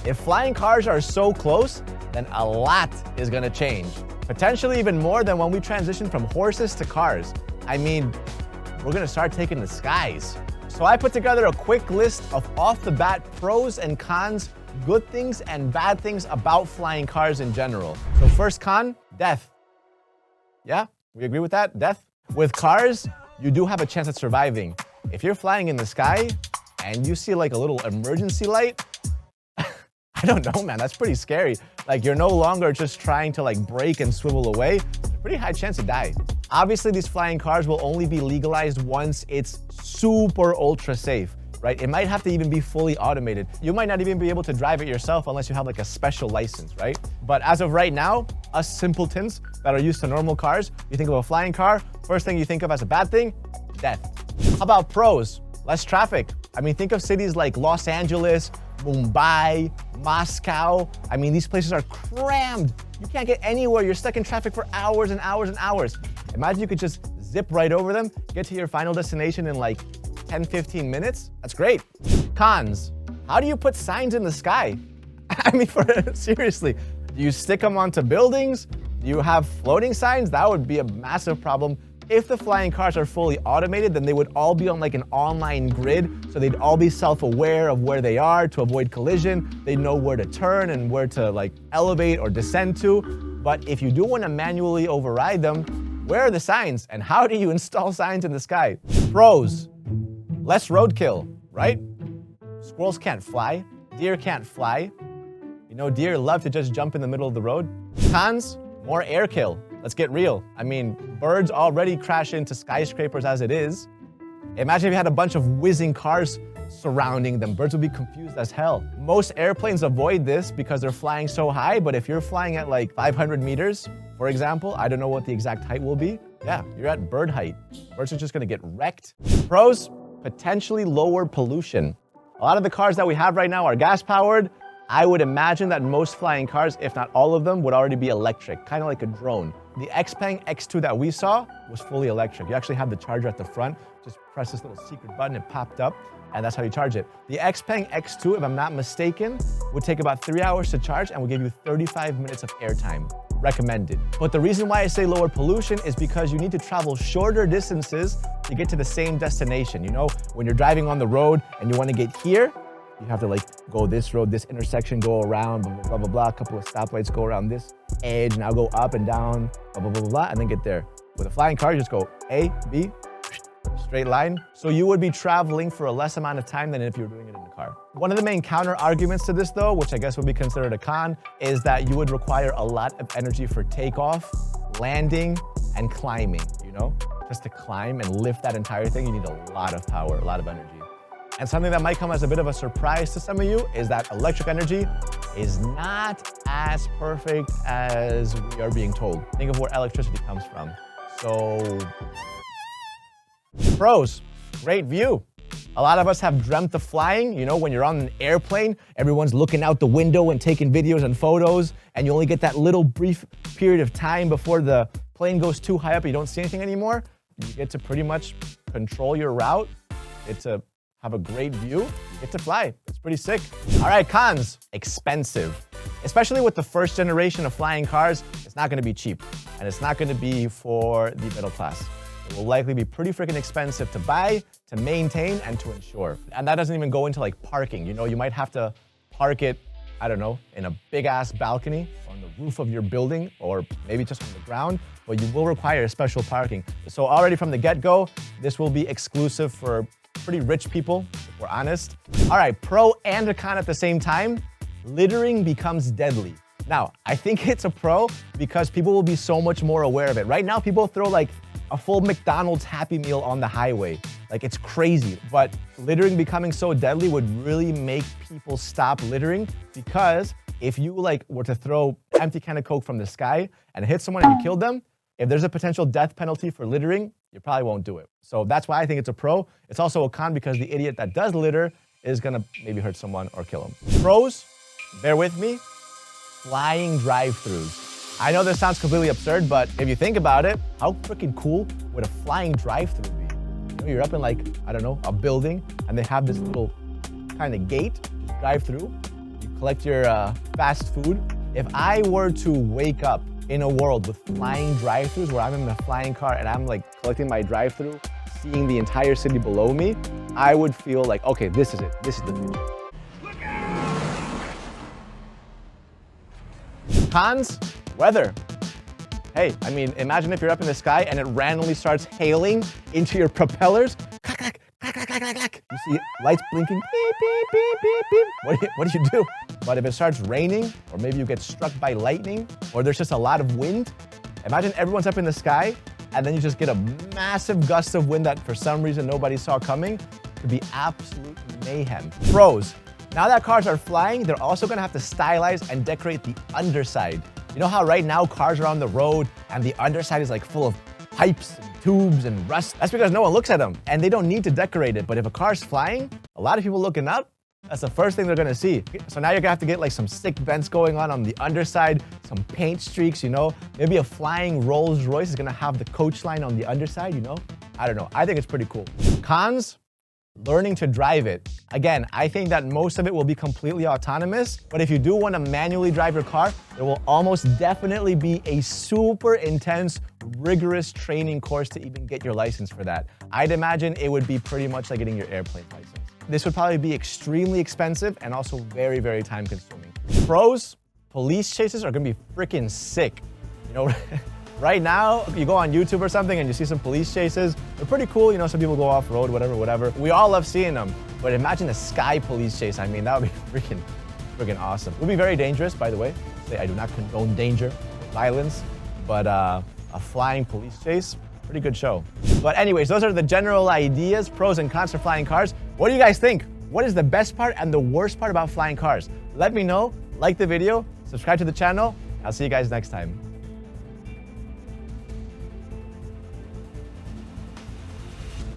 If flying cars are so close, then a lot is gonna change. Potentially even more than when we transition from horses to cars. I mean, we're gonna start taking the skies. So I put together a quick list of off the bat pros and cons, good things and bad things about flying cars in general. So first con, death. Yeah, we agree with that? Death? With cars, you do have a chance at surviving. If you're flying in the sky and you see like a little emergency light, I don't know, man, that's pretty scary. Like you're no longer just trying to like brake and swivel away. There's a pretty high chance to die. Obviously, these flying cars will only be legalized once it's super ultra safe, right? It might have to even be fully automated. You might not even be able to drive it yourself unless you have like a special license, right? But as of right now, us simpletons that are used to normal cars, you think of a flying car, first thing you think of as a bad thing, death. How about pros? Less traffic. I mean, think of cities like Los Angeles, Mumbai, Moscow. I mean, these places are crammed. You can't get anywhere. You're stuck in traffic for hours and hours and hours. Imagine you could just zip right over them, get to your final destination in like 10, 15 minutes. That's great. Cons. How do you put signs in the sky? I mean, seriously, do you stick them onto buildings? Do you have floating signs? That would be a massive problem. If the flying cars are fully automated, then they would all be on like an online grid. So they'd all be self-aware of where they are to avoid collision. They know where to turn and where to like elevate or descend to. But if you do want to manually override them, where are the signs? And how do you install signs in the sky? Pros, less roadkill, right? Squirrels can't fly, deer can't fly. You know, deer love to just jump in the middle of the road. Cons, more air kill. Let's get real. I mean, birds already crash into skyscrapers as it is. Imagine if you had a bunch of whizzing cars surrounding them. Birds would be confused as hell. Most airplanes avoid this because they're flying so high, but if you're flying at like 500 meters, for example, I don't know what the exact height will be. Yeah, you're at bird height. Birds are just gonna get wrecked. Pros, potentially lower pollution. A lot of the cars that we have right now are gas powered. I would imagine that most flying cars, if not all of them, would already be electric, kind of like a drone. The Xpeng X2 that we saw was fully electric. You actually have the charger at the front. Just press this little secret button, it popped up, and that's how you charge it. The Xpeng X2, if I'm not mistaken, would take about 3 hours to charge and will give you 35 minutes of airtime. Recommended. But the reason why I say lower pollution is because you need to travel shorter distances to get to the same destination. You know, when you're driving on the road and you want to get here, you have to like go this road, this intersection, go around, blah, blah, blah, blah, blah. A couple of stoplights, go around this edge, now go up and down, blah, blah, blah, blah, blah, and then get there. With a flying car, you just go A, B, straight line. So you would be traveling for a less amount of time than if you were doing it in the car. One of the main counter arguments to this though, which I guess would be considered a con, is that you would require a lot of energy for takeoff, landing, and climbing, you know? Just to climb and lift that entire thing, you need a lot of power, a lot of energy. And something that might come as a bit of a surprise to some of you is that electric energy is not as perfect as we are being told. Think of where electricity comes from. So, pros, great view. A lot of us have dreamt of flying. You know, when you're on an airplane, everyone's looking out the window and taking videos and photos, and you only get that little brief period of time before the plane goes too high up and you don't see anything anymore. You get to pretty much control your route. It's a have a great view, you get to fly. It's pretty sick. All right, cons, expensive. Especially with the first generation of flying cars, it's not gonna be cheap. And it's not gonna be for the middle class. It will likely be pretty freaking expensive to buy, to maintain, and to insure. And that doesn't even go into like parking. You know, you might have to park it, I don't know, in a big ass balcony on the roof of your building, or maybe just on the ground, but you will require special parking. So already from the get-go, this will be exclusive for pretty rich people, if we're honest. All right, pro and a con at the same time, littering becomes deadly. Now, I think it's a pro because people will be so much more aware of it. Right now, people throw like a full McDonald's Happy Meal on the highway. Like it's crazy, but littering becoming so deadly would really make people stop littering, because if you like were to throw an empty can of Coke from the sky and hit someone and you killed them, if there's a potential death penalty for littering, you probably won't do it. So that's why I think it's a pro. It's also a con because the idiot that does litter is gonna maybe hurt someone or kill him. Pros, bear with me, flying drive-thrus. I know this sounds completely absurd, but if you think about it, how freaking cool would a flying drive-thru be? You know, you're up in like, I don't know, a building, and they have this little kind of gate, just drive through. You collect your fast food. If I were to wake up in a world with flying drive-thrus where I'm in a flying car and I'm like collecting my drive-thru, seeing the entire city below me, I would feel like, okay, this is it. This is the future. Cons, weather. Hey, I mean, imagine if you're up in the sky and it randomly starts hailing into your propellers. Clack, clack, clack, clack, clack, clack, clack. You see lights blinking, beep, beep, beep, beep, beep. What do you do? But if it starts raining, or maybe you get struck by lightning, or there's just a lot of wind, imagine everyone's up in the sky, and then you just get a massive gust of wind that for some reason nobody saw coming. It could be absolute mayhem. Pros. Now that cars are flying, they're also gonna have to stylize and decorate the underside. You know how right now cars are on the road and the underside is like full of pipes and tubes and rust? That's because no one looks at them and they don't need to decorate it. But if a car's flying, a lot of people looking up, that's the first thing they're gonna see. So now you're gonna have to get like some sick vents going on the underside, some paint streaks, you know? Maybe a flying Rolls Royce is gonna have the coach line on the underside, you know? I don't know, I think it's pretty cool. Cons? Learning to drive it. Again, I think that most of it will be completely autonomous, but if you do want to manually drive your car, there will almost definitely be a super intense, rigorous training course to even get your license for that. I'd imagine it would be pretty much like getting your airplane license. This would probably be extremely expensive and also very, very time consuming. Pros, police chases are gonna be freaking sick. You know, right now, you go on YouTube or something and you see some police chases. They're pretty cool, you know, some people go off-road, whatever. We all love seeing them, but imagine a sky police chase. I mean, that would be freaking awesome. It would be very dangerous, by the way. I do not condone danger, violence, but a flying police chase, pretty good show. But anyways, those are the general ideas, pros and cons for flying cars. What do you guys think? What is the best part and the worst part about flying cars? Let me know, like the video, subscribe to the channel. I'll see you guys next time.